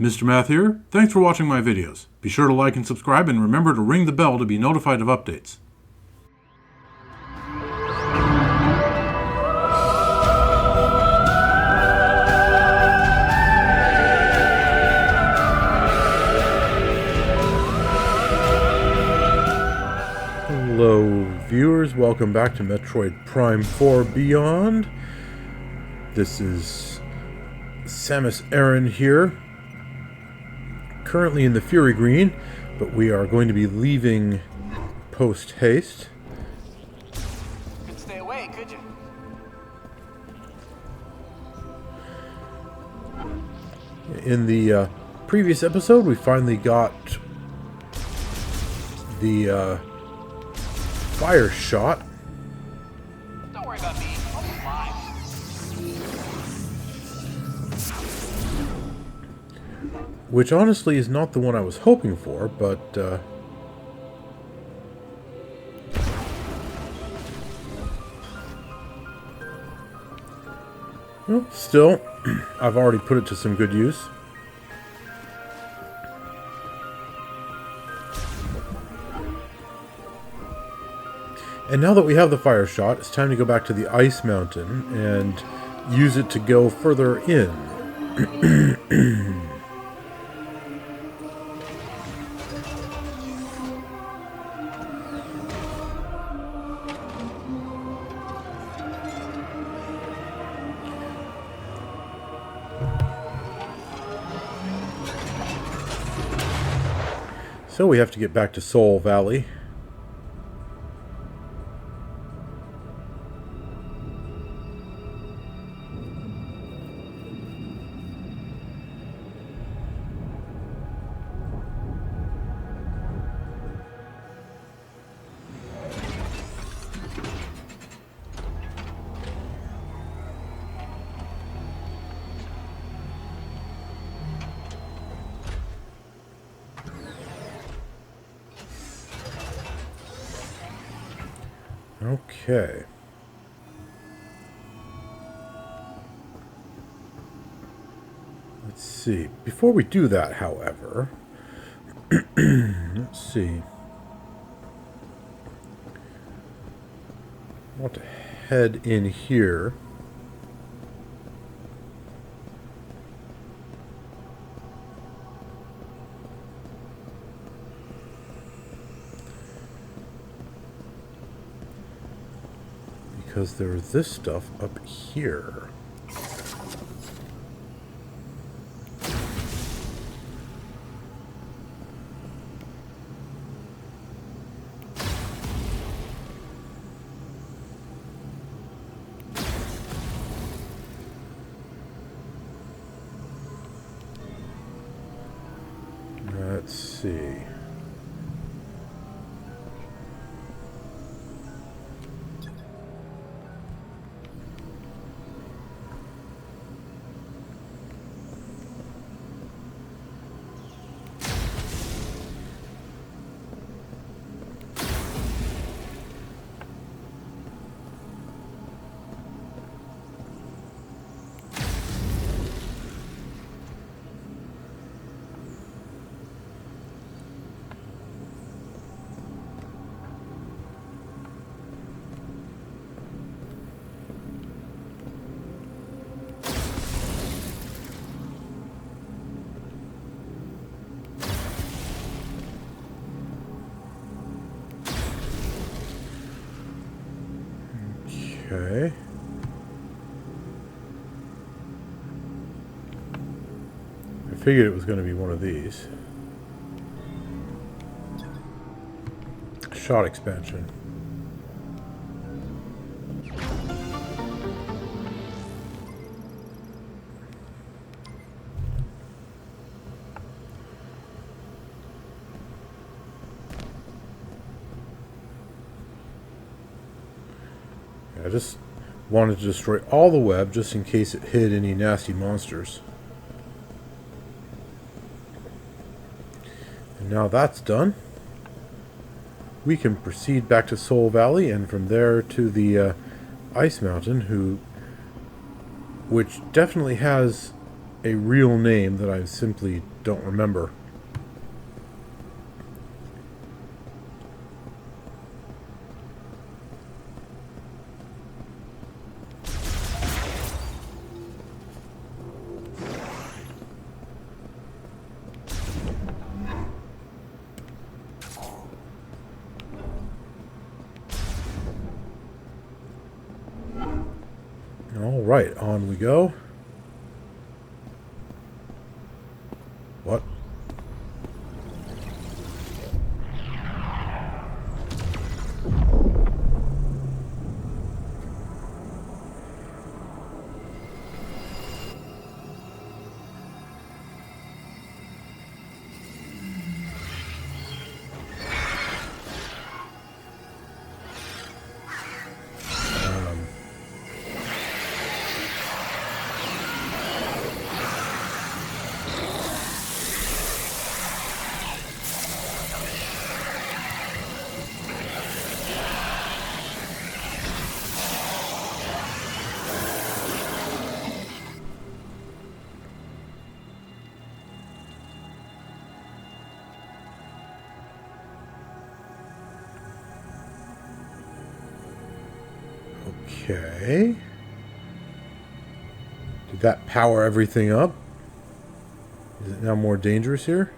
Mr. Math here. Thanks for watching my videos. Be sure to like and subscribe and remember to ring the bell to be notified of updates. Hello viewers, welcome back to Metroid Prime 4 Beyond. This is Samus Aran here, currently in the Fury Green, but we are going to be leaving post-haste. Could stay away, could you? In the previous episode, we finally got the fire shot. Don't worry about me. I'll be fine. Which honestly is not the one I was hoping for, but well, still, I've already put it to some good use. And now that we have the fire shot, it's time to go back to the ice mountain and use it to go further in. So we have to get back to Soul Valley. Okay. Let's see. Before we do that, however, let's see. I want to head in here. Because there's this stuff up here. Let's see. Okay. I figured it was going to be one of these. Shot expansion. I just wanted to destroy all the web just in case it hid any nasty monsters. And now that's done, we can proceed back to Soul Valley and from there to the Ice Mountain, which definitely has a real name that I simply don't remember. All right, on we go. What? Okay. Did that power everything up? Is it now more dangerous here?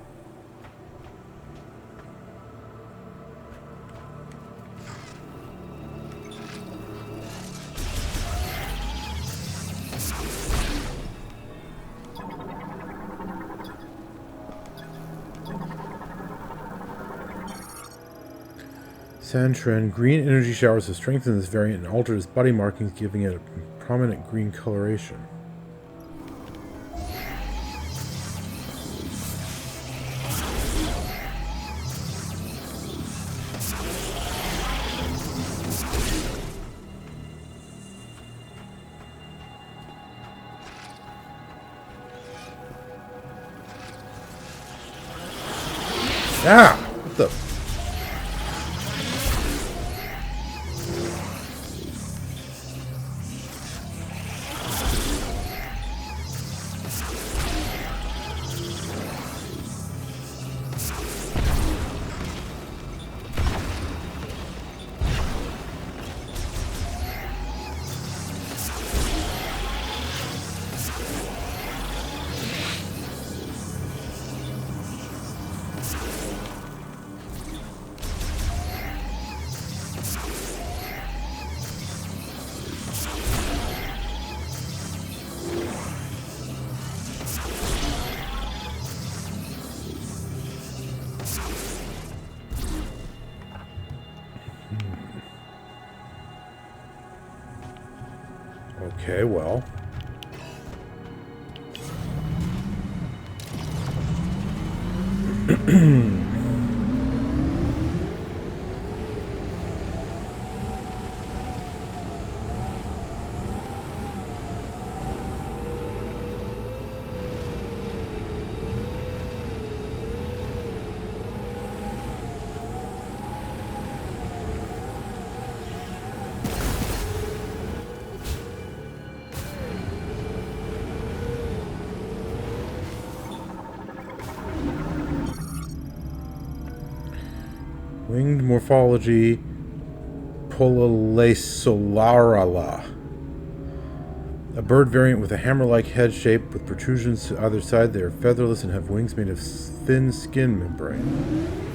Sandtren, green energy showers have strengthened this variant and altered its body markings, giving it a prominent green coloration. Ah! What the... Okay, well. Winged morphology, Polalesolarala. A bird variant with a hammer-like head shape with protrusions to either side. They are featherless and have wings made of thin skin membrane.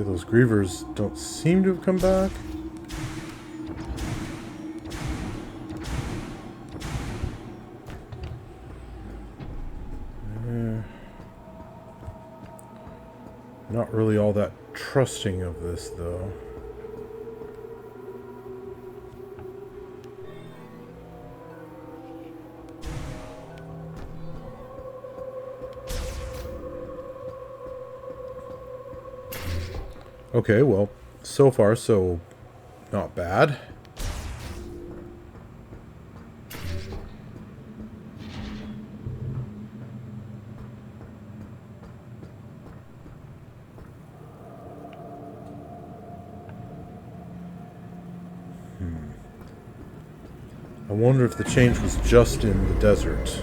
Okay, those Grievers don't seem to have come back. Not really all that trusting of this, though. Okay, well, so far, so not bad. I wonder if the change was just in the desert.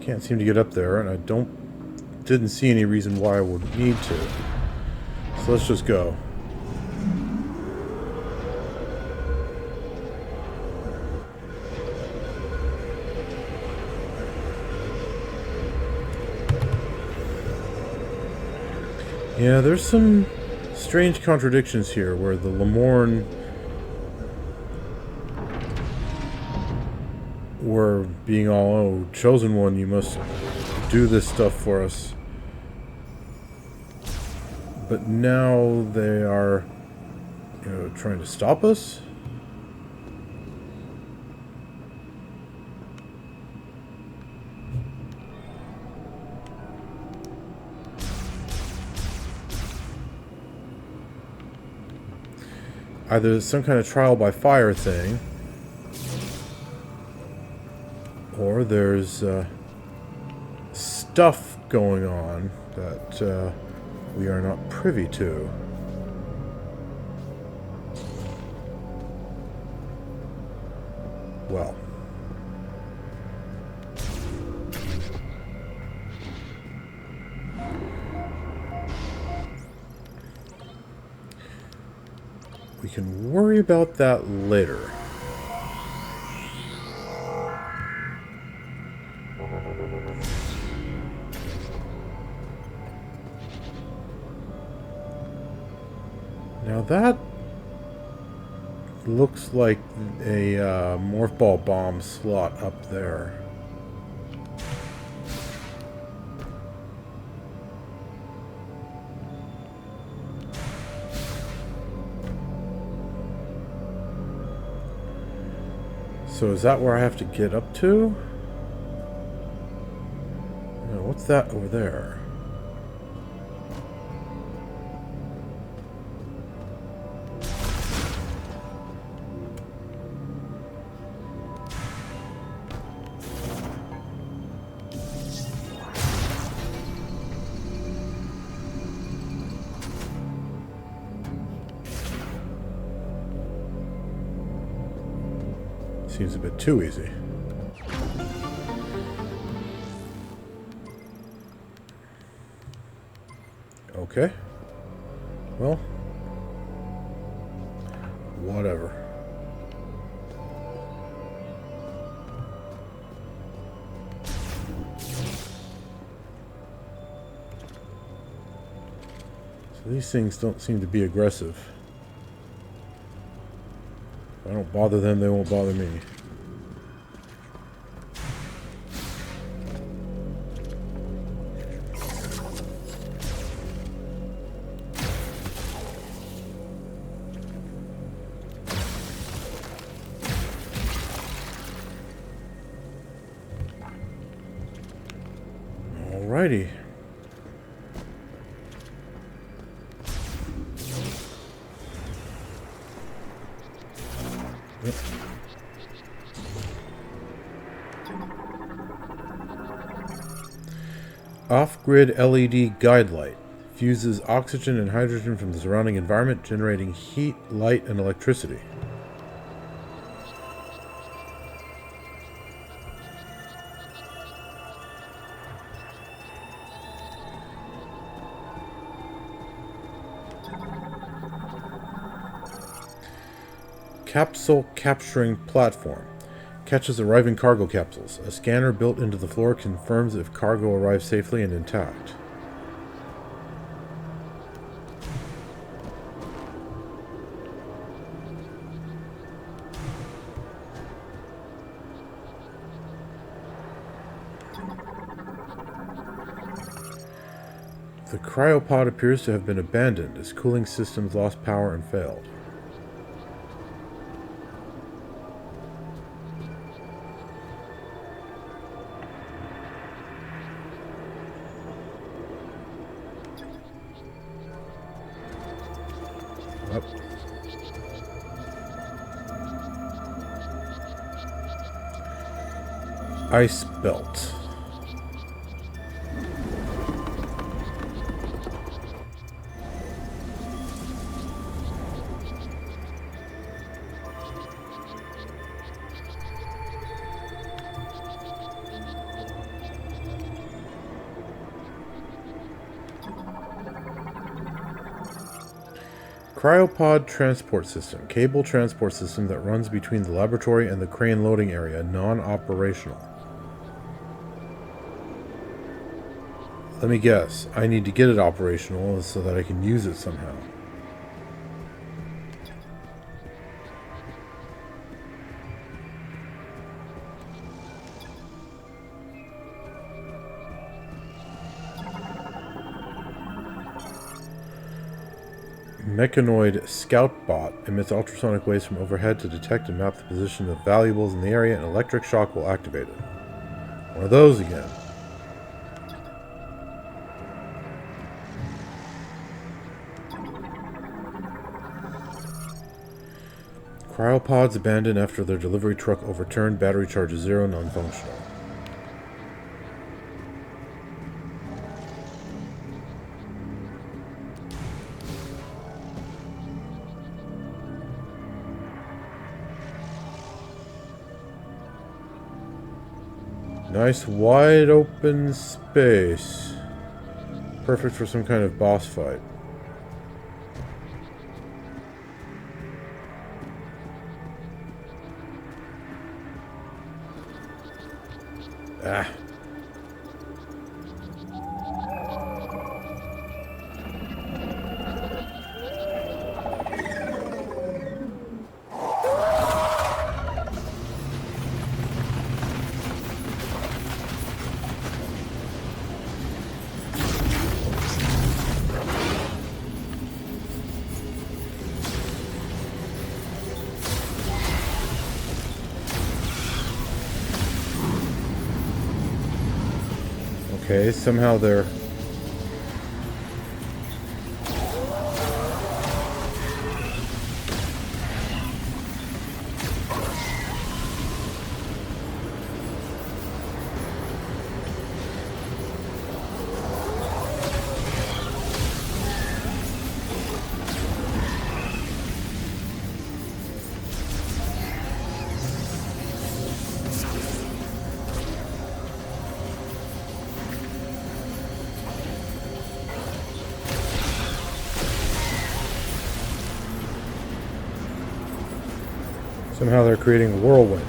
Can't seem to get up there, and I didn't see any reason why I would need to. So let's just go. Yeah, there's some strange contradictions here where the Lamorn were being all, oh, chosen one, you must do this stuff for us. But now they are, trying to stop us? Either some kind of trial by fire thing, or there's stuff going on that we are not privy to. Well. We can worry about that later. Now that looks like a morph ball bomb slot up there. So is that where I have to get up to? No, what's that over there? Seems a bit too easy. Okay. Well, whatever. So these things don't seem to be aggressive. If I don't bother them, they won't bother me. Alrighty. Off-grid LED guide light. Fuses oxygen and hydrogen from the surrounding environment, generating heat, light, and electricity. Capsule capturing platform. Catches arriving cargo capsules. A scanner built into the floor confirms if cargo arrives safely and intact. The cryopod appears to have been abandoned as cooling systems lost power and failed. Up. Ice belt. Cryopod transport system. Cable transport system that runs between the laboratory and the crane loading area. Non-operational. Let me guess. I need to get it operational so that I can use it somehow. Mechanoid scout bot emits ultrasonic waves from overhead to detect and map the position of valuables in the area, and electric shock will activate it. One of those again. Cryopods abandoned after their delivery truck overturned. Battery charge is 0, non-functional. Nice wide open space. Perfect for some kind of boss fight. Ah. Okay, somehow they're... Somehow they're creating a whirlwind.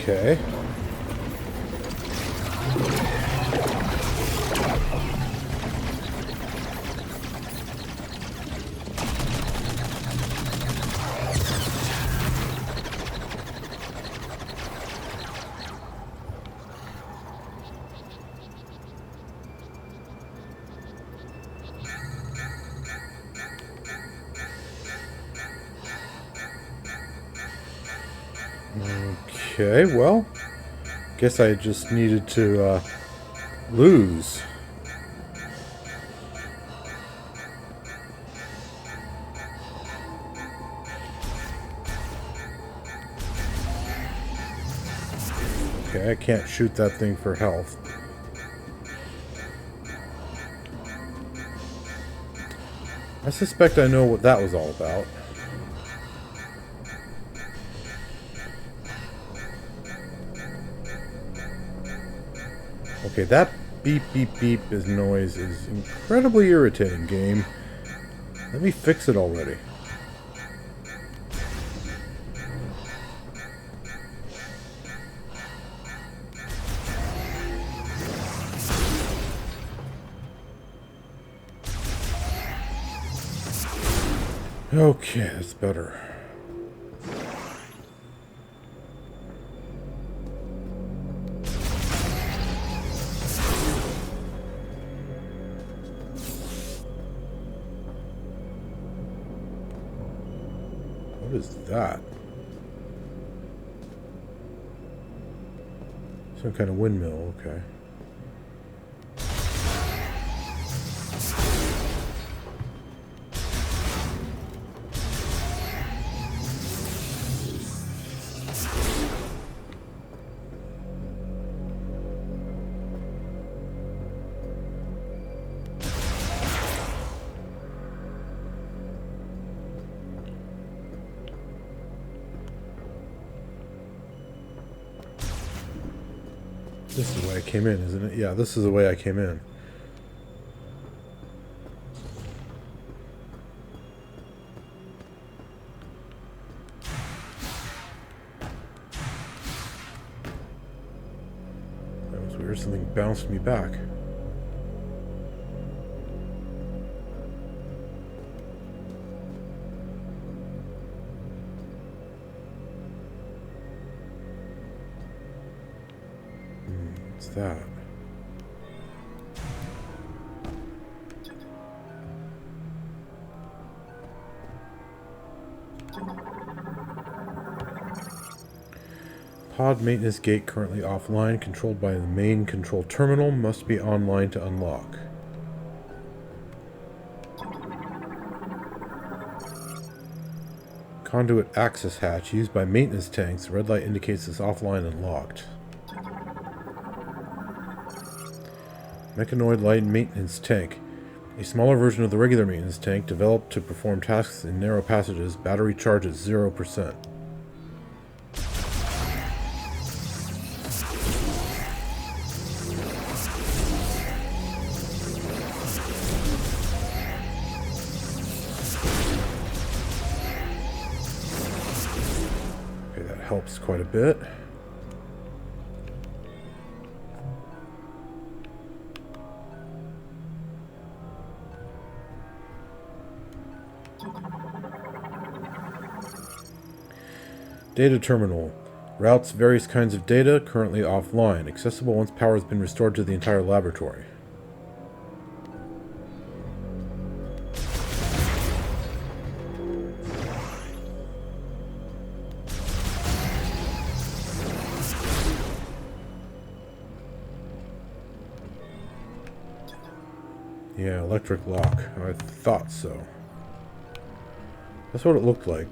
Okay. Okay, well, guess I just needed to lose. Okay, I can't shoot that thing for health. I suspect I know what that was all about. Okay, that beep beep beep is noise is incredibly irritating, game. Let me fix it already. Okay, that's better. What is that? Some kind of windmill, okay. This is the way I came in, isn't it? Yeah, this is the way I came in. That was weird. Something bounced me back. What's that? Pod maintenance gate currently offline, controlled by the main control terminal, must be online to unlock. Conduit access hatch used by maintenance tanks. The red light indicates it's offline and locked. Mechanoid light maintenance tank. A smaller version of the regular maintenance tank, developed to perform tasks in narrow passages. Battery charge at 0%. Okay, that helps quite a bit. Data terminal. Routes various kinds of data, currently offline. Accessible once power has been restored to the entire laboratory. Yeah, electric lock. I thought so. That's what it looked like.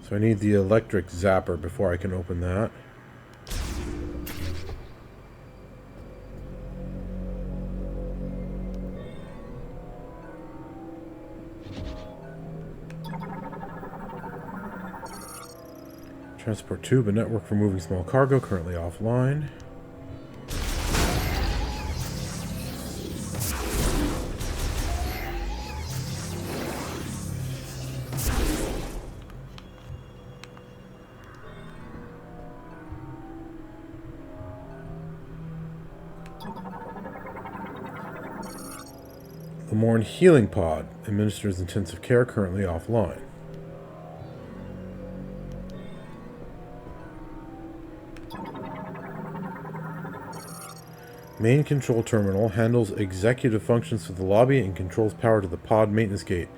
So I need the electric zapper before I can open that. Transport tube, a network for moving small cargo, currently offline. Lamorn Healing Pod administers intensive care, currently offline. Main control terminal handles executive functions for the lobby and controls power to the pod maintenance gate.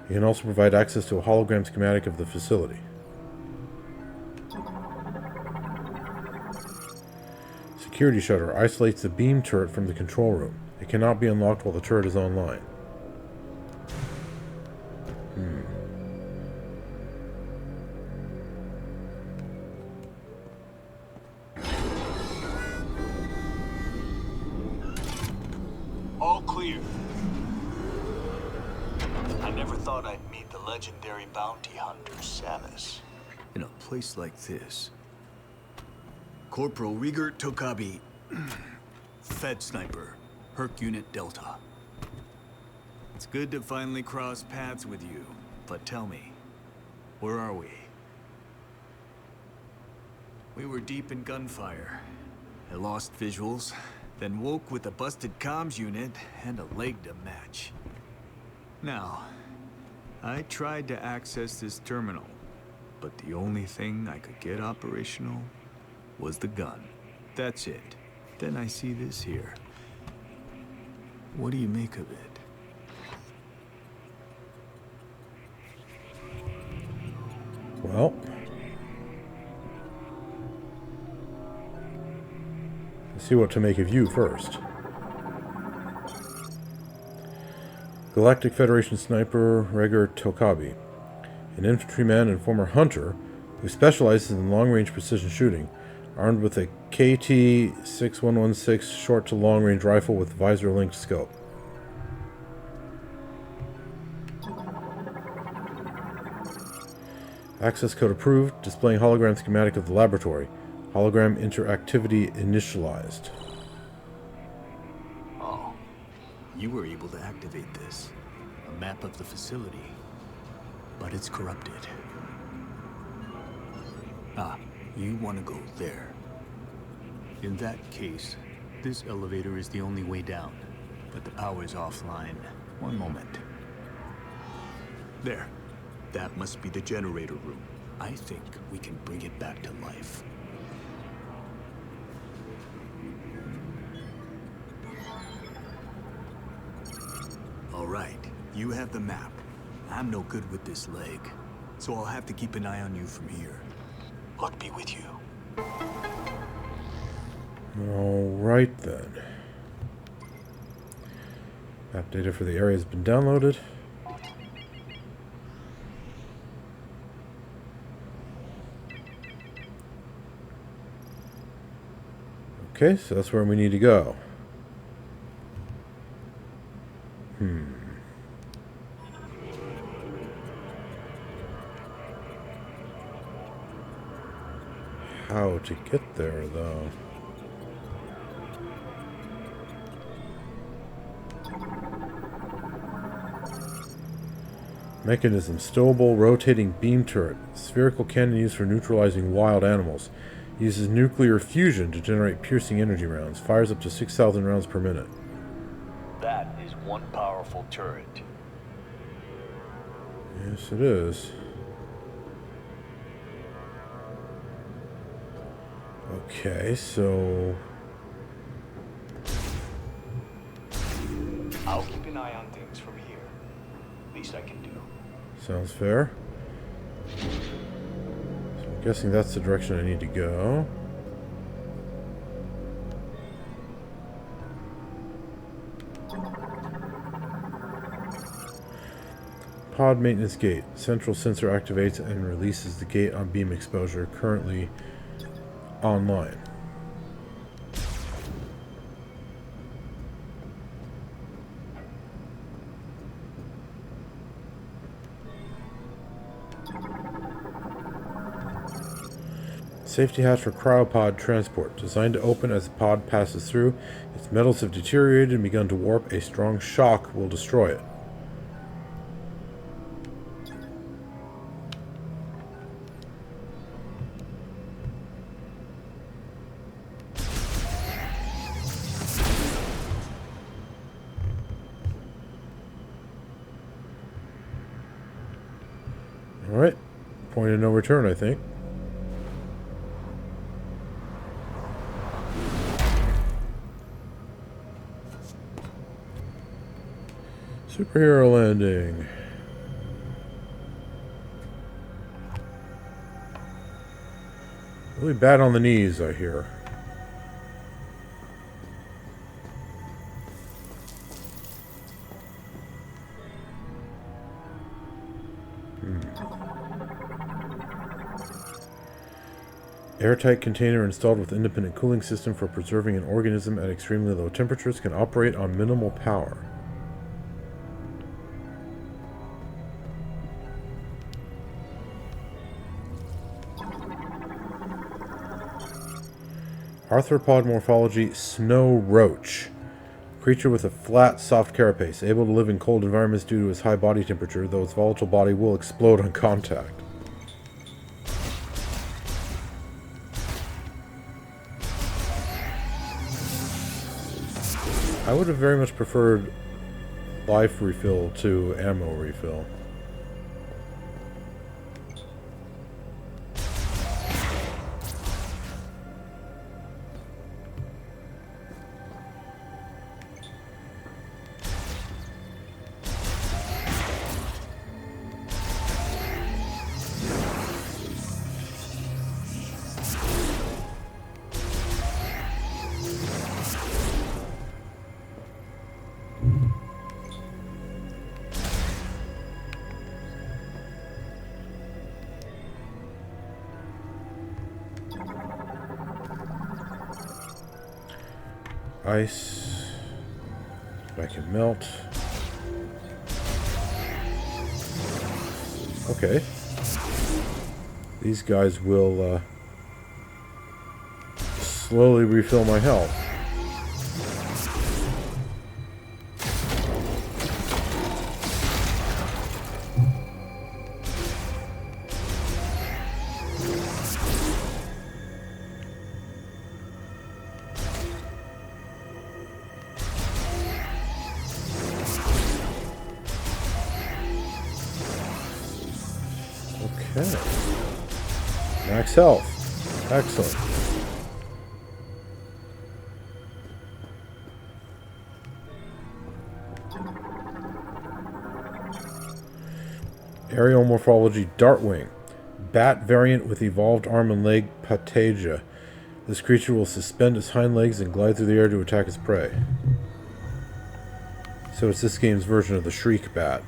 It can also provide access to a hologram schematic of the facility. Security shutter isolates the beam turret from the control room. It cannot be unlocked while the turret is online. All clear. I never thought I'd meet the legendary bounty hunter, Samus. In a place like this. Corporal Reger Takabi, Fed Sniper, Herc Unit Delta. It's good to finally cross paths with you, but tell me, where are we? We were deep in gunfire. I lost visuals, then woke with a busted comms unit and a leg to match. Now, I tried to access this terminal, but the only thing I could get operational was the gun. That's it. Then I see this here. What do you make of it? Well, let's see what to make of you first. Galactic Federation sniper Reger Takabi, an infantryman and former hunter who specializes in long-range precision shooting, armed with a KT-6116 short-to-long-range rifle with visor-linked scope. Access code approved, displaying hologram schematic of the laboratory. Hologram interactivity initialized. Oh, you were able to activate this. A map of the facility. But it's corrupted. Ah, you want to go there. In that case, this elevator is the only way down. But the power's offline. One moment. There. That must be the generator room. I think we can bring it back to life. All right, you have the map. I'm no good with this leg, so I'll have to keep an eye on you from here. Luck be with you. Alright then. Map data for the area has been downloaded. Okay, so that's where we need to go. How to get there, though? Mechanism: stowable rotating beam turret. Spherical cannon used for neutralizing wild animals. Uses nuclear fusion to generate piercing energy rounds. Fires up to 6,000 rounds per minute. That is one powerful turret. Yes, it is. Okay, so... I'll keep an eye on things from here. Least I can do. Sounds fair. So I'm guessing that's the direction I need to go. Pod maintenance gate. Central sensor activates and releases the gate on beam exposure. Currently online. Safety hatch for cryopod transport. Designed to open as the pod passes through. Its metals have deteriorated and begun to warp. A strong shock will destroy it. Alright. Point of no return, I think. Superhero landing. Really bad on the knees, I hear. Airtight container installed with independent cooling system for preserving an organism at extremely low temperatures can operate on minimal power. Arthropod morphology, snow roach. Creature with a flat, soft carapace, able to live in cold environments due to its high body temperature, though its volatile body will explode on contact. I would have very much preferred life refill to ammo refill. Ice. I can melt. Okay. These guys will slowly refill my health. Okay. Max health. Excellent. Aerial morphology, Dartwing. Bat variant with evolved arm and leg patagia. This creature will suspend its hind legs and glide through the air to attack its prey. So it's this game's version of the Shriek Bat.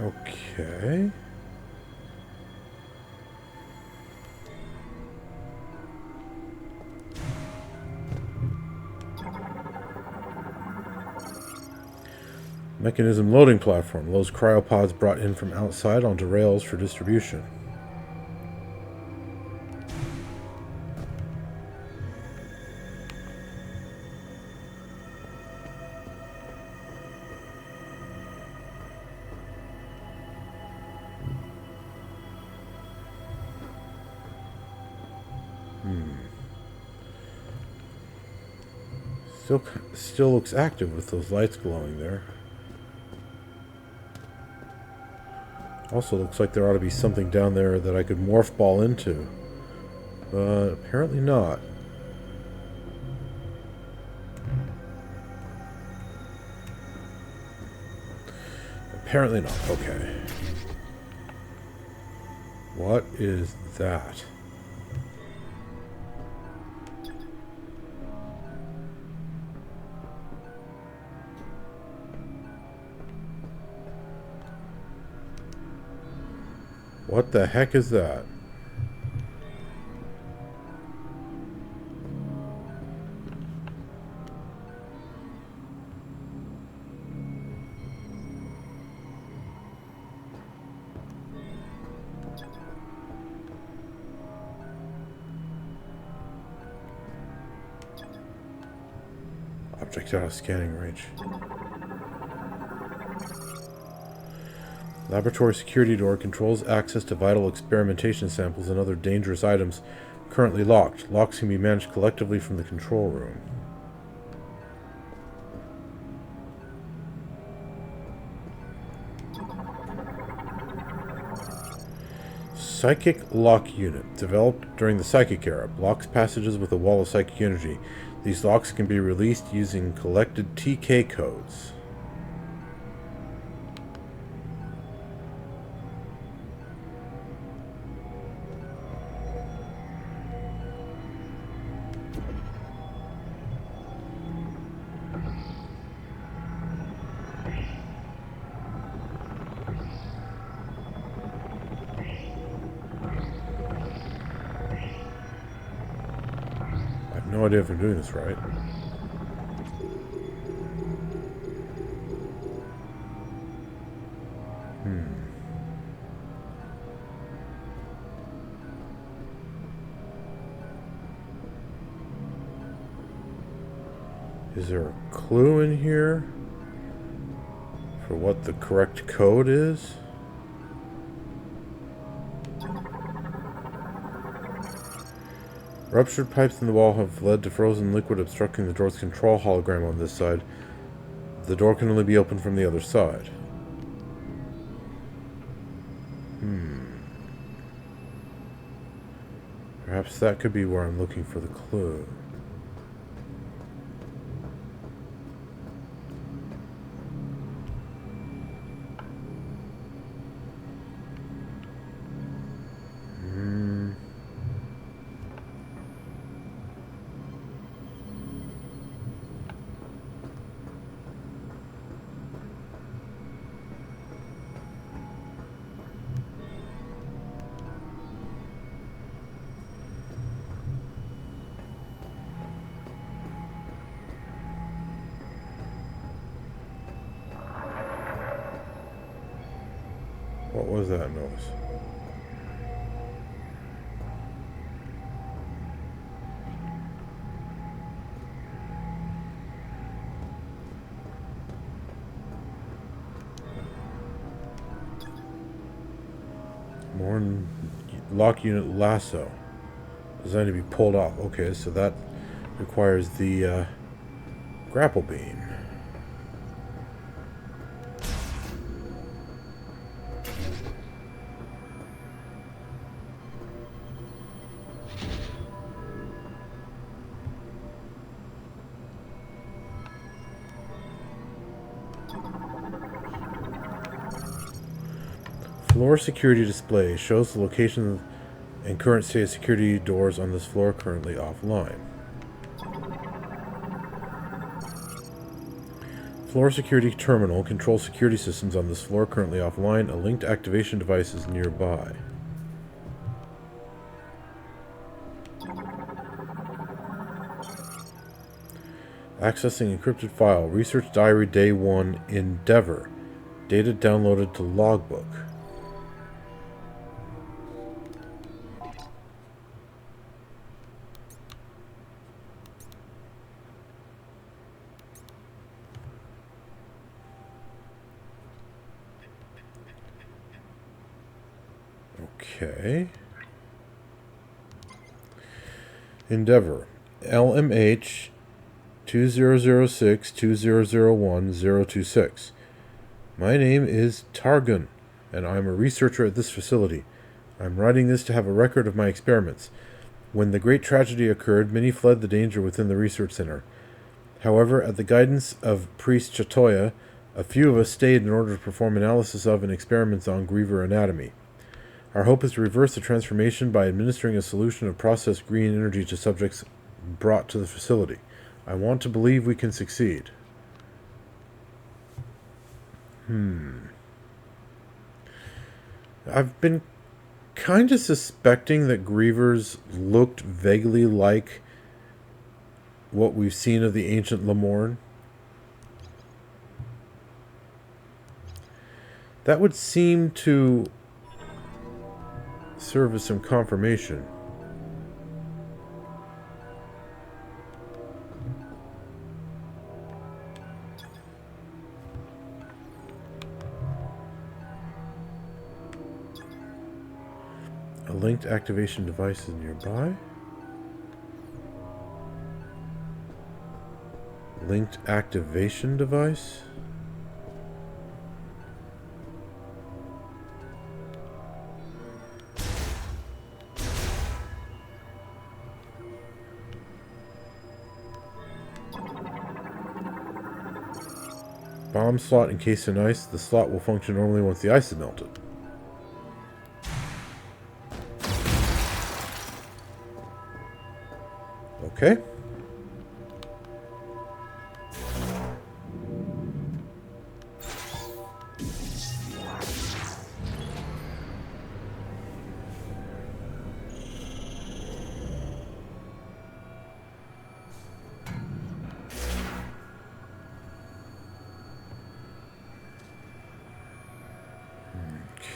Okay. Mechanism loading platform. Loads cryopods brought in from outside onto rails for distribution. Still looks active with those lights glowing there. Also looks like there ought to be something down there that I could morph ball into. But apparently not. Apparently not. Okay. What is that? What the heck is that? Object out of scanning range. Laboratory security door controls access to vital experimentation samples and other dangerous items currently locked. Locks can be managed collectively from the control room. Psychic Lock Unit. Developed during the Psychic Era. Blocks passages with a wall of psychic energy. These locks can be released using collected TK codes. No idea if I'm doing this right. Is there a clue in here for what the correct code is? Ruptured pipes in the wall have led to frozen liquid obstructing the door's control hologram on this side. The door can only be opened from the other side. Perhaps that could be where I'm looking for the clue. What was that noise? Lamorn Lock Unit Lasso. Designed to be pulled off. Okay, so that requires the grapple beam. Floor security display shows the location and current state of security doors on this floor currently offline. Floor security terminal controls security systems on this floor currently offline. A linked activation device is nearby. Accessing encrypted file. Research diary day 1 Endeavor. Data downloaded to logbook. Okay. Endeavor. LMH 2006-2001-026. My name is Targun, and I'm a researcher at this facility. I'm writing this to have a record of my experiments. When the great tragedy occurred, many fled the danger within the research center. However, at the guidance of Priest Chatoya, a few of us stayed in order to perform analysis of and experiments on Griever anatomy. Our hope is to reverse the transformation by administering a solution of processed green energy to subjects brought to the facility. I want to believe we can succeed. I've been kind of suspecting that Grievers looked vaguely like what we've seen of the ancient Lamorn. That would seem to serve as some confirmation. A linked activation device is nearby. Linked activation device? Bomb slot encased in ice. The slot will function normally once the ice is melted. Okay.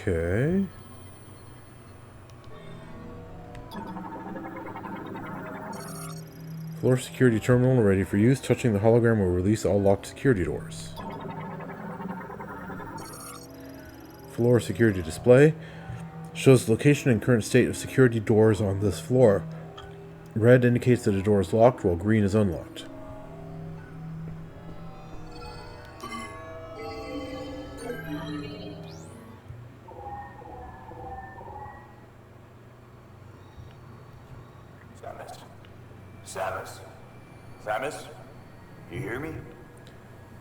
Okay. Floor security terminal ready for use. Touching the hologram will release all locked security doors. Floor security display shows the location and current state of security doors on this floor. Red indicates that a door is locked, while green is unlocked. Samus? You hear me?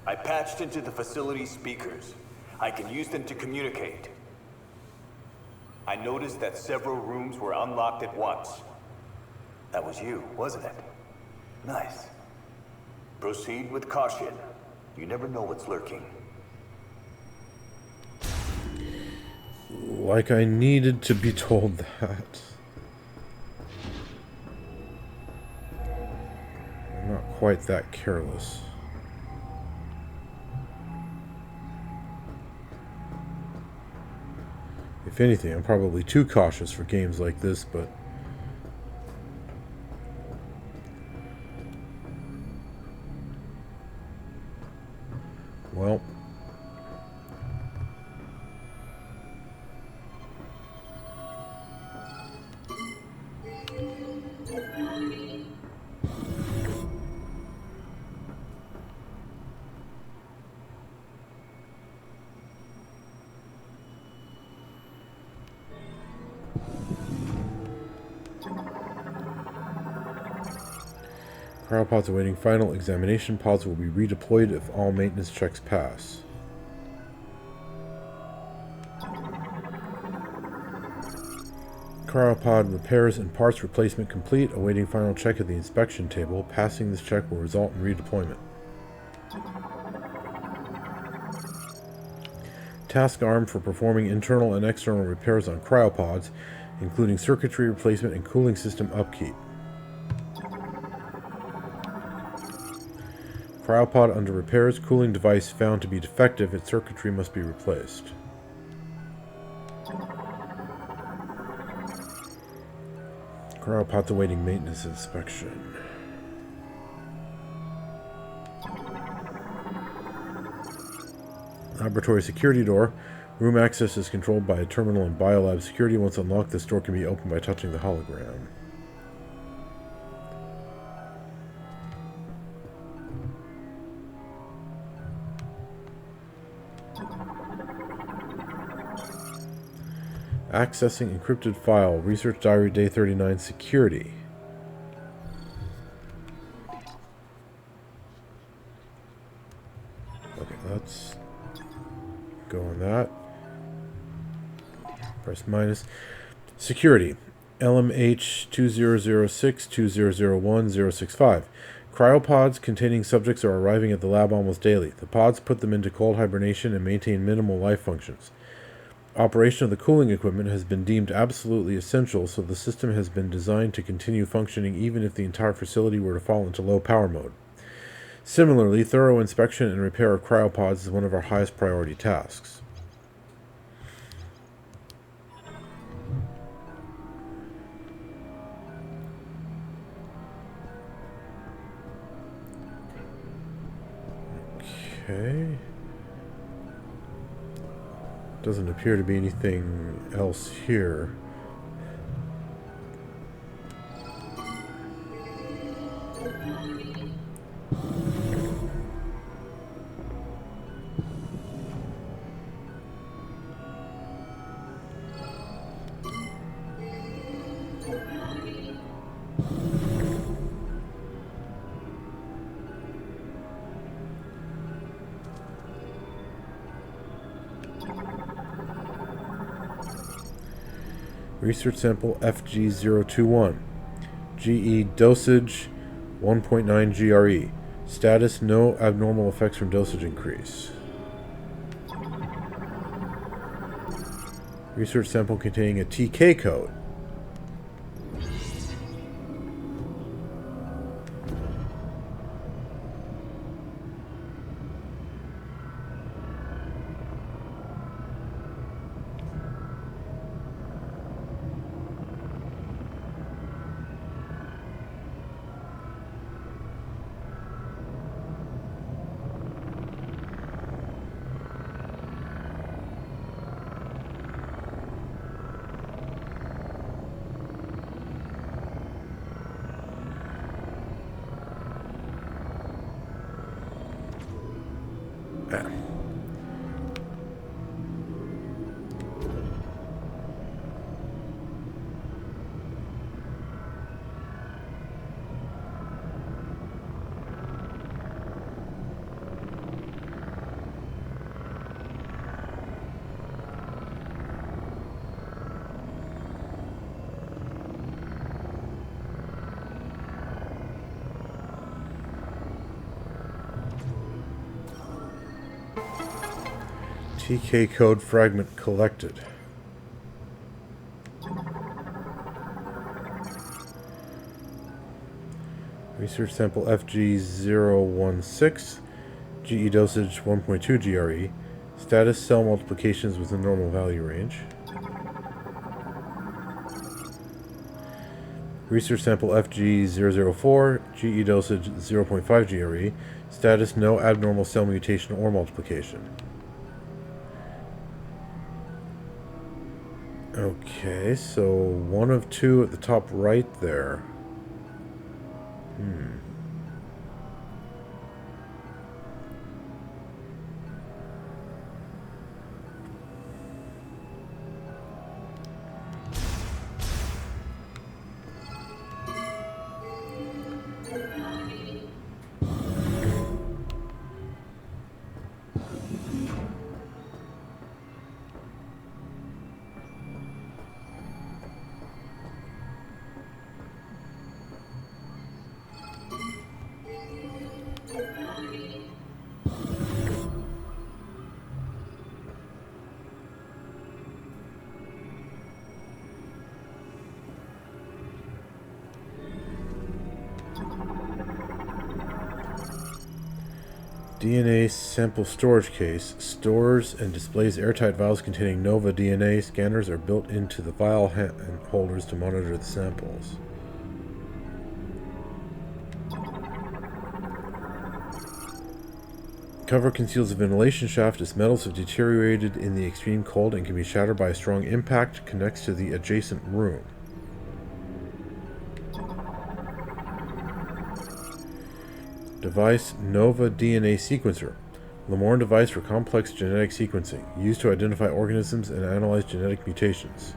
I patched into the facility speakers. I can use them to communicate. I noticed that several rooms were unlocked at once. That was you, wasn't it? Nice. Proceed with caution. You never know what's lurking. Like I needed to be told that. I'm not quite that careless. If anything, I'm probably too cautious for games like this, but... well... Cryopods awaiting final examination. Pods will be redeployed if all maintenance checks pass. Cryopod repairs and parts replacement complete. Awaiting final check at the inspection table. Passing this check will result in redeployment. Task arm for performing internal and external repairs on cryopods, including circuitry replacement and cooling system upkeep. Cryopod under repairs. Cooling device found to be defective. Its circuitry must be replaced. Cryopods awaiting maintenance inspection. Laboratory security door. Room access is controlled by a terminal in Biolab security. Once unlocked, this door can be opened by touching the hologram. Accessing encrypted file. Research diary day 39 security. Okay, let's go on that. Press minus. Security. LMH 2006-2001-065. Cryopods containing subjects are arriving at the lab almost daily. The pods put them into cold hibernation and maintain minimal life functions. Operation of the cooling equipment has been deemed absolutely essential, so the system has been designed to continue functioning even if the entire facility were to fall into low power mode. Similarly, thorough inspection and repair of cryopods is one of our highest priority tasks. Okay. Doesn't appear to be anything else here. Research sample FG021. GE dosage 1.9 GRE. Status no abnormal effects from dosage increase. Research sample containing a TK code. TK code fragment collected. Research sample FG016. GE dosage 1.2 GRE. Status cell multiplications within normal value range. Research sample FG004. GE dosage 0.5 GRE. Status no abnormal cell mutation or multiplication. Okay, so one of two at the top right there. DNA sample storage case stores and displays airtight vials containing Nova DNA. Scanners are built into the vial holders to monitor the samples. Cover conceals a ventilation shaft as metals have deteriorated in the extreme cold and can be shattered by a strong impact. Connects to the adjacent room. Device Nova DNA sequencer. Lamorn device for complex genetic sequencing, used to identify organisms and analyze genetic mutations.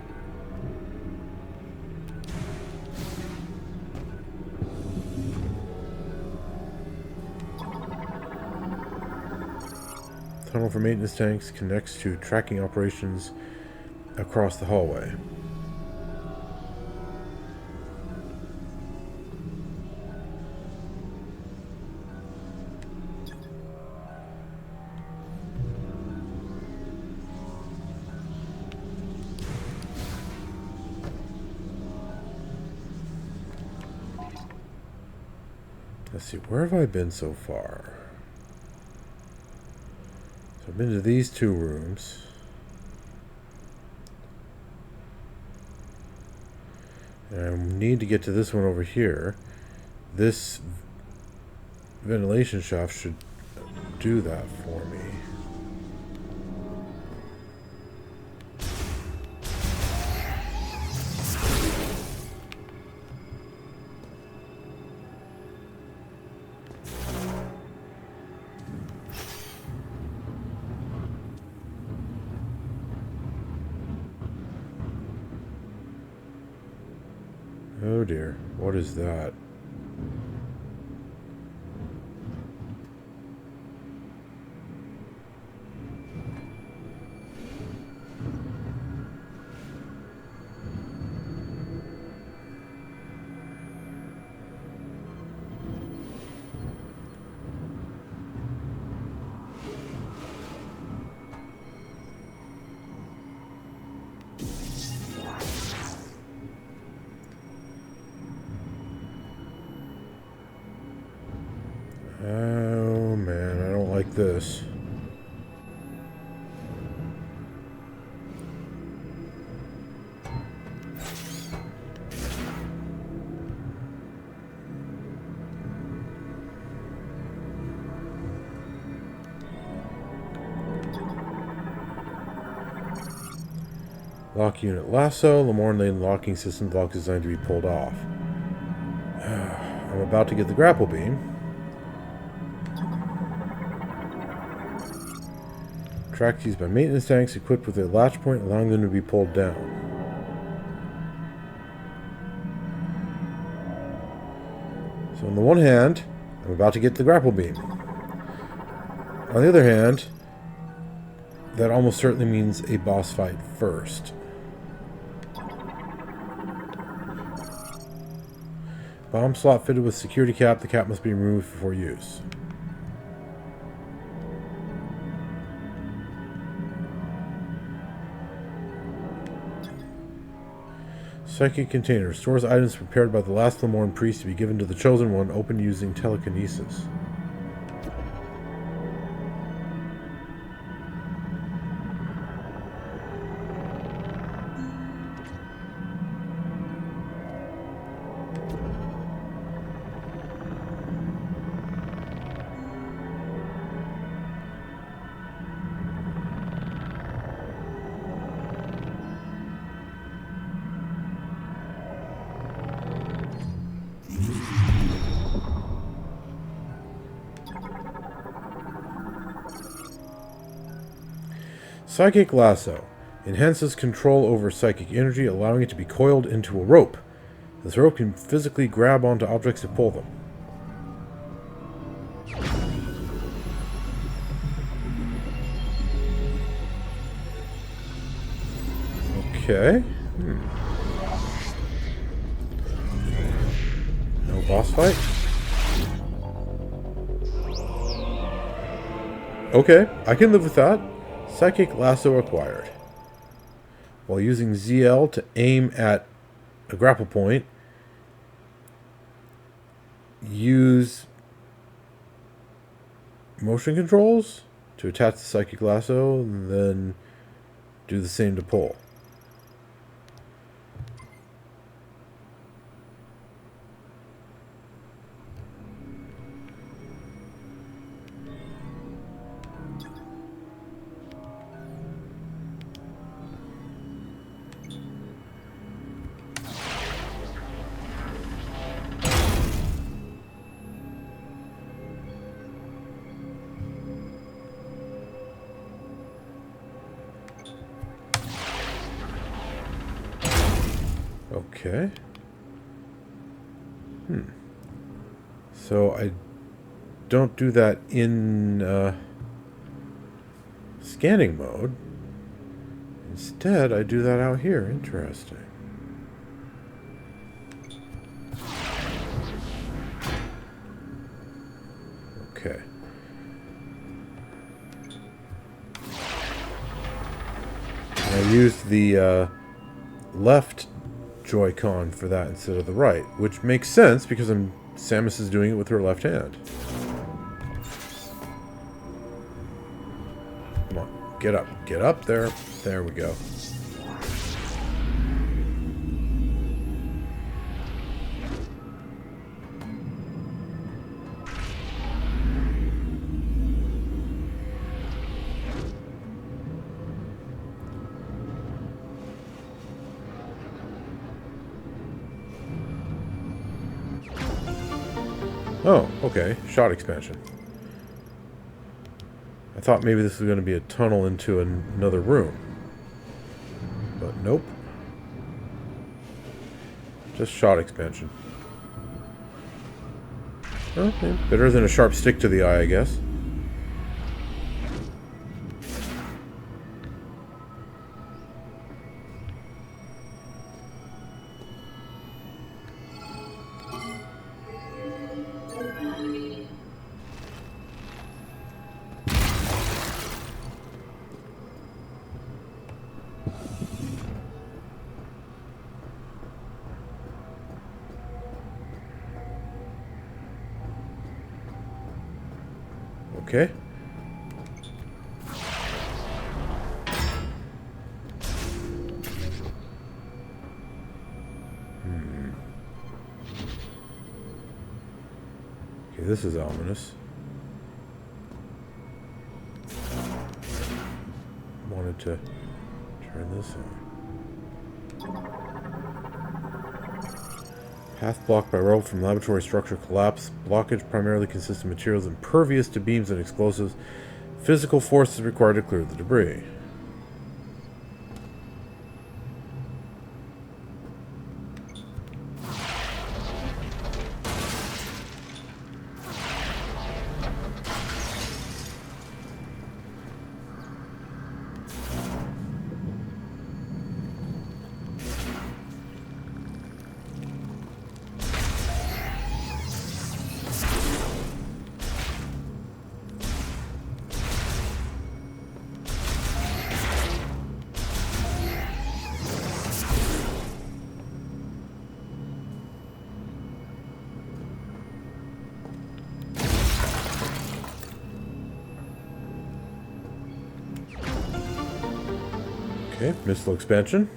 Tunnel for maintenance tanks connects to tracking operations across the hallway. Let's see, where have I been so far? So I've been to these two rooms. And I need to get to this one over here. This ventilation shaft should do that for me. Oh dear, what is that? Oh man, I don't like this. Lock unit lasso. Lamorn lane locking system lock designed to be pulled off. I'm about to get the grapple beam. Track used by maintenance tanks equipped with a latch point, allowing them to be pulled down. So on the one hand, I'm about to get the grapple beam. On the other hand, that almost certainly means a boss fight first. Bomb slot fitted with security cap. The cap must be removed before use. Psychic container. Stores items prepared by the last Lamorn priest to be given to the chosen one, open using telekinesis. Psychic Lasso enhances control over psychic energy, allowing it to be coiled into a rope. This rope can physically grab onto objects to pull them. Okay. No boss fight? Okay, I can live with that. Psychic Lasso acquired. While using ZL to aim at a grapple point, use motion controls to attach the Psychic Lasso, and then do the same to pull. Okay. So I don't do that in scanning mode. Instead, I do that out here. Interesting. Okay. I used the left Joy-Con for that instead of the right, which makes sense because Samus is doing it with her left hand. Come on, get up there. There we go. Oh, okay. Shot expansion. I thought maybe this was going to be a tunnel into another room. But nope. Just shot expansion. Okay. Better than a sharp stick to the eye, I guess. Okay. Okay, this is ominous. Wanted to turn this on. Path blocked by rope from laboratory structure collapse. Blockage primarily consists of materials impervious to beams and explosives. Physical force is required to clear the debris. Okay, missile expansion.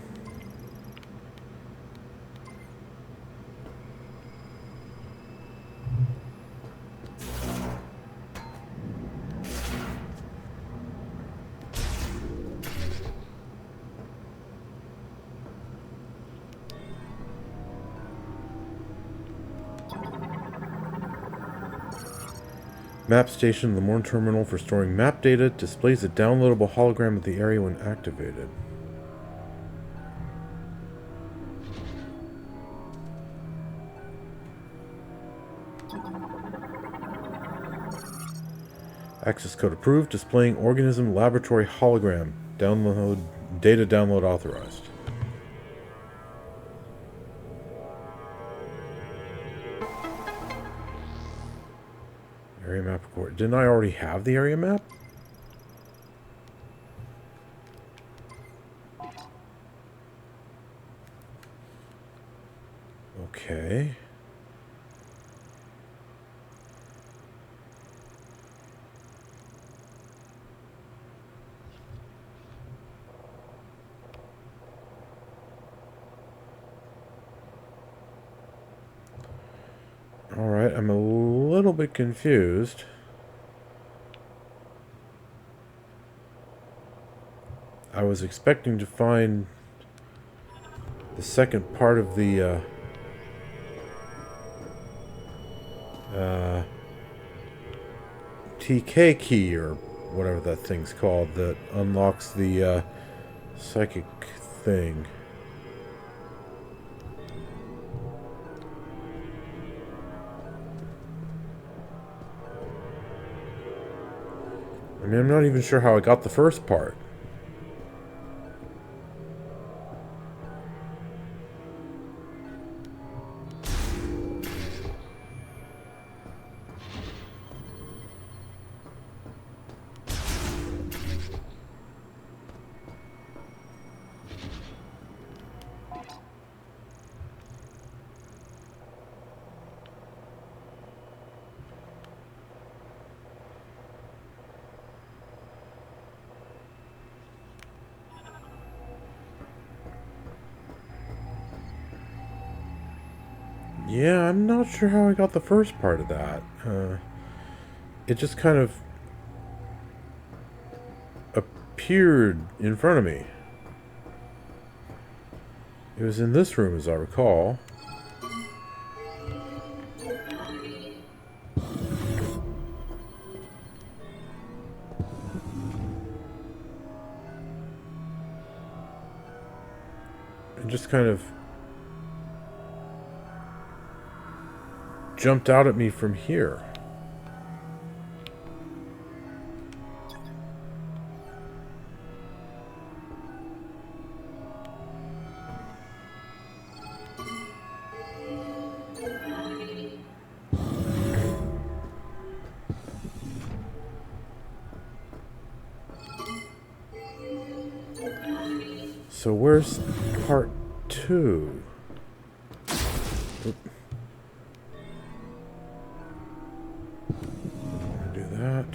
Map station, Lamorn terminal for storing map data, displays a downloadable hologram of the area when activated. Access code approved, displaying organism laboratory hologram. Data download authorized. Area map record. Didn't I already have the area map? Okay. Alright, I'm a little bit confused. I was expecting to find the second part of the TK key, or whatever that thing's called, that unlocks the psychic thing. I mean, I'm not even sure how I got the first part. Yeah, I'm not sure how I got the first part of that. It just kind of appeared in front of me. It was in this room, as I recall. It just kind of jumped out at me from here. So where's part 2? Oop. Do that.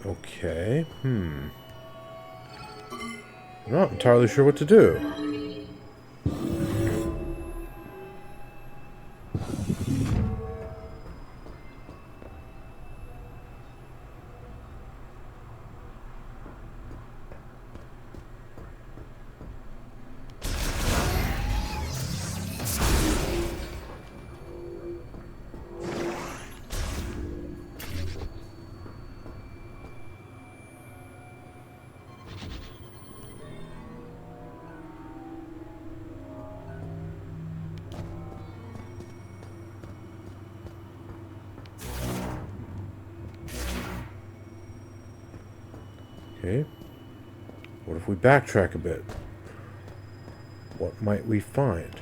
Okay. I'm not entirely sure what to do. Okay. What if we backtrack a bit? What might we find?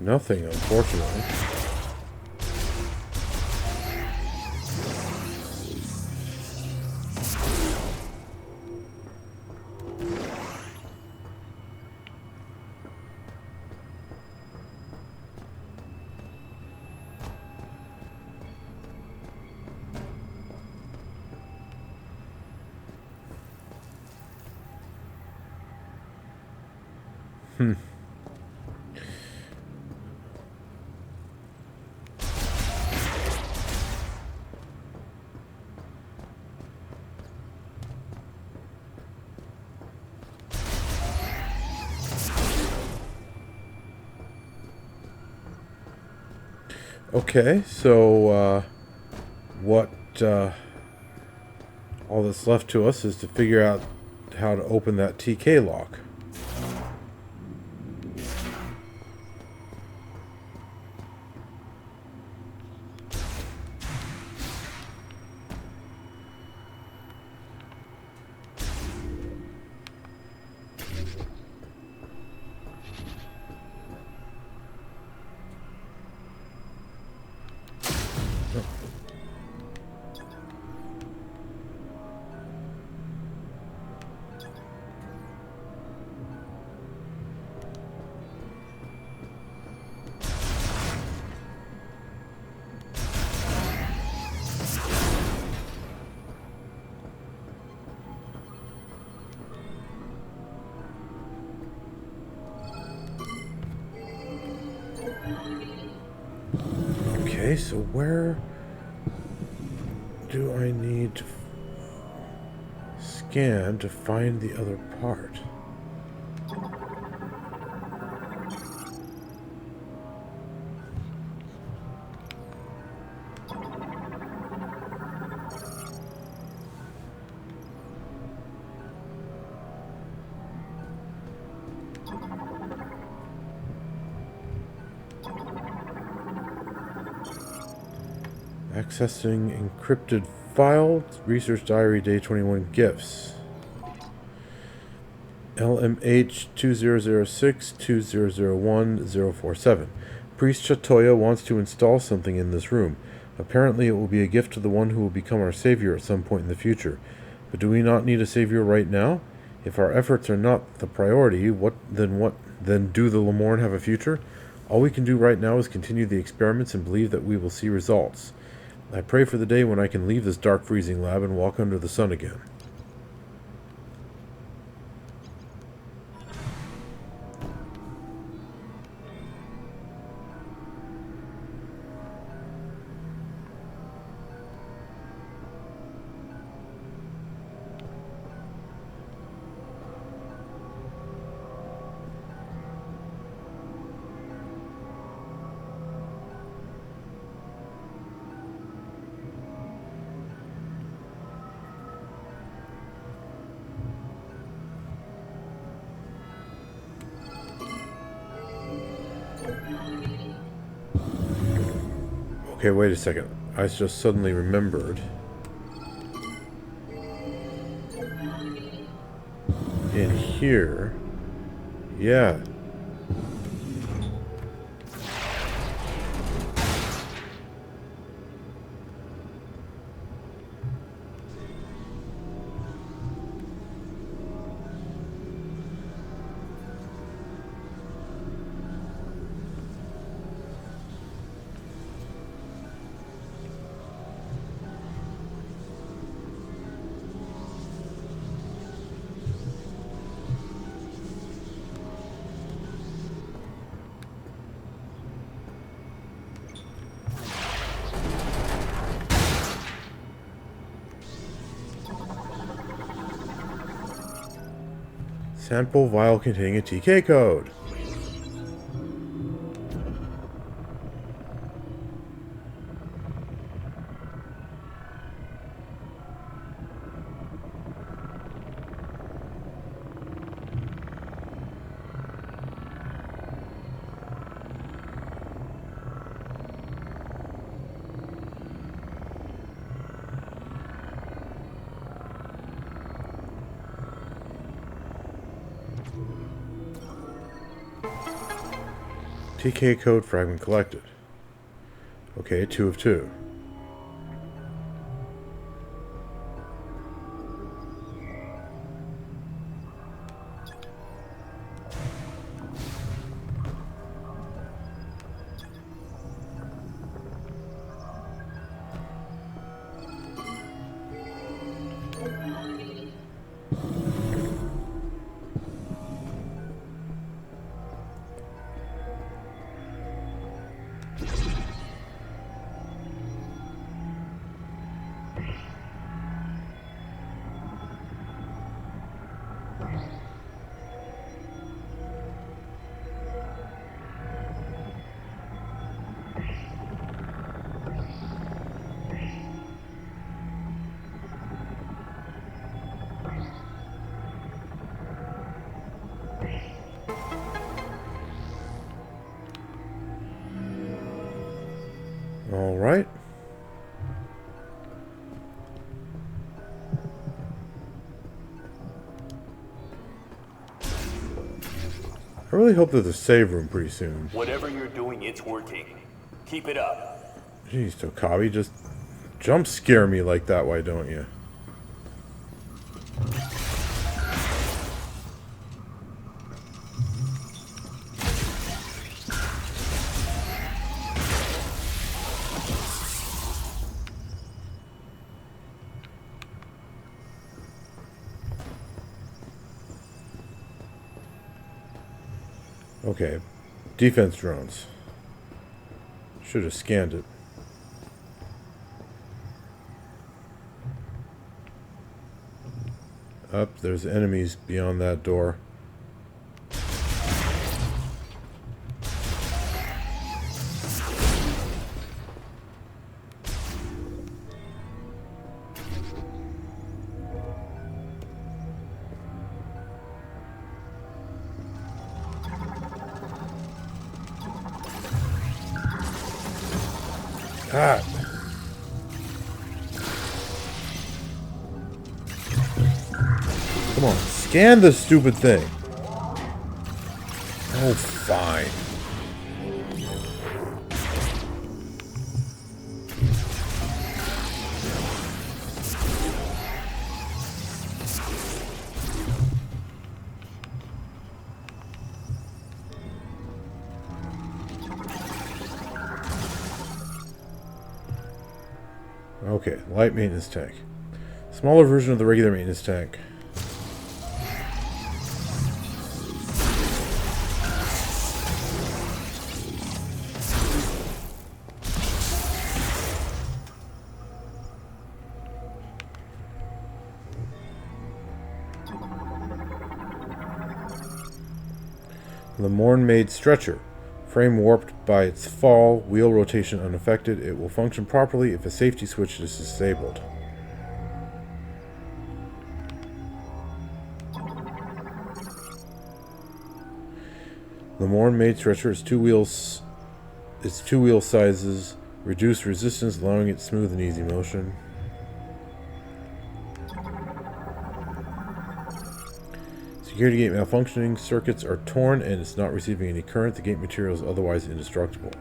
Nothing, unfortunately. Okay, so what all that's left to us is to figure out how to open that TK lock. Okay, so where do I need to scan to find the other part? Accessing encrypted file, research diary, day 21 gifts. LMH 2006-2001-047. Priest Chatoya wants to install something in this room. Apparently it will be a gift to the one who will become our savior at some point in the future. But do we not need a savior right now? If our efforts are not the priority, then do the Lamorn have a future? All we can do right now is continue the experiments and believe that we will see results. I pray for the day when I can leave this dark freezing lab and walk under the sun again. Okay, wait a second. I just suddenly remembered. In here. Yeah. Sample vial containing a TK code. TK code fragment collected. Okay, 2 of 2. Alright. I really hope there's a save room pretty soon. Whatever you're doing, it's working. Keep it up. Jeez, Takabi, just jump scare me like that, why don't you? Okay, defense drones. Should have scanned it. Up, there's enemies beyond that door. Ah. Come on, scan the stupid thing. Oh, fine. Okay, light maintenance tank. Smaller version of the regular maintenance tank. Lamorn made stretcher. Frame warped by its fall, wheel rotation unaffected. It will function properly if a safety switch is disabled. Lamorn made stretcher is two wheel sizes, reduced resistance, allowing it smooth and easy motion. Security gate malfunctioning, circuits are torn and it's not receiving any current. The gate material is otherwise indestructible.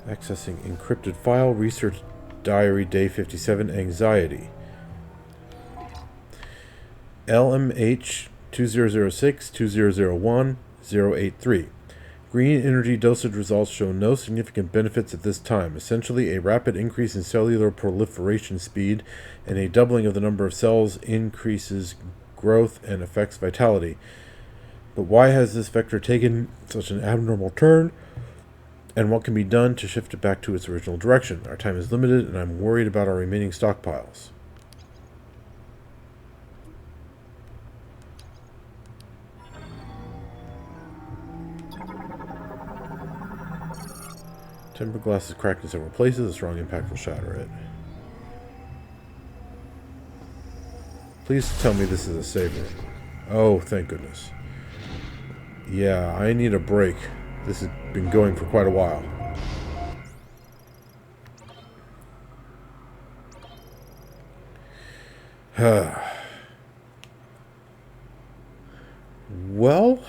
Accessing encrypted file, research diary, day 57, anxiety. LMH 2006-2001-083. Green energy dosage results show no significant benefits at this time. Essentially, a rapid increase in cellular proliferation speed and a doubling of the number of cells increases growth and affects vitality. But why has this vector taken such an abnormal turn? And what can be done to shift it back to its original direction? Our time is limited, and I'm worried about our remaining stockpiles. Tempered glass is cracked in several places. A strong impact will shatter it. Please tell me this is a save room. Oh, thank goodness. Yeah, I need a break. This has been going for quite a while. Well,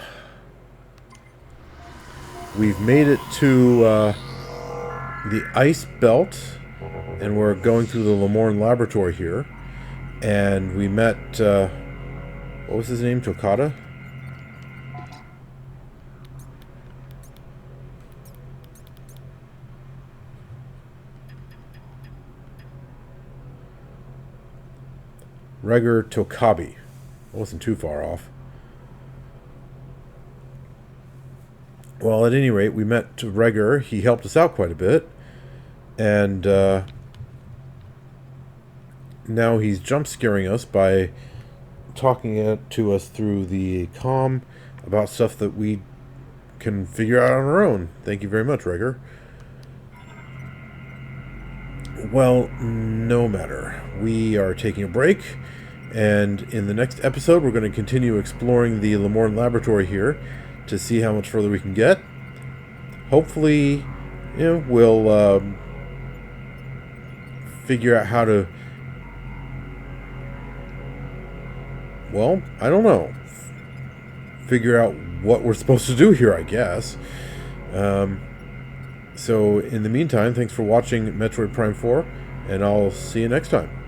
we've made it to the ice belt, and we're going through the Lamorn laboratory here, and we met, what was his name, Tokata? Reger Takabi. I wasn't too far off. Well, at any rate, we met Reger. He helped us out quite a bit. And now he's jump scaring us by talking to us through the comm about stuff that we can figure out on our own. Thank you very much, Reger. Well, no matter. We are taking a break, and in the next episode, we're going to continue exploring the Lamorn laboratory here to see how much further we can get. Hopefully, we'll figure out how to... Well, I don't know. Figure out what we're supposed to do here, I guess. So, in the meantime, thanks for watching Metroid Prime 4, and I'll see you next time.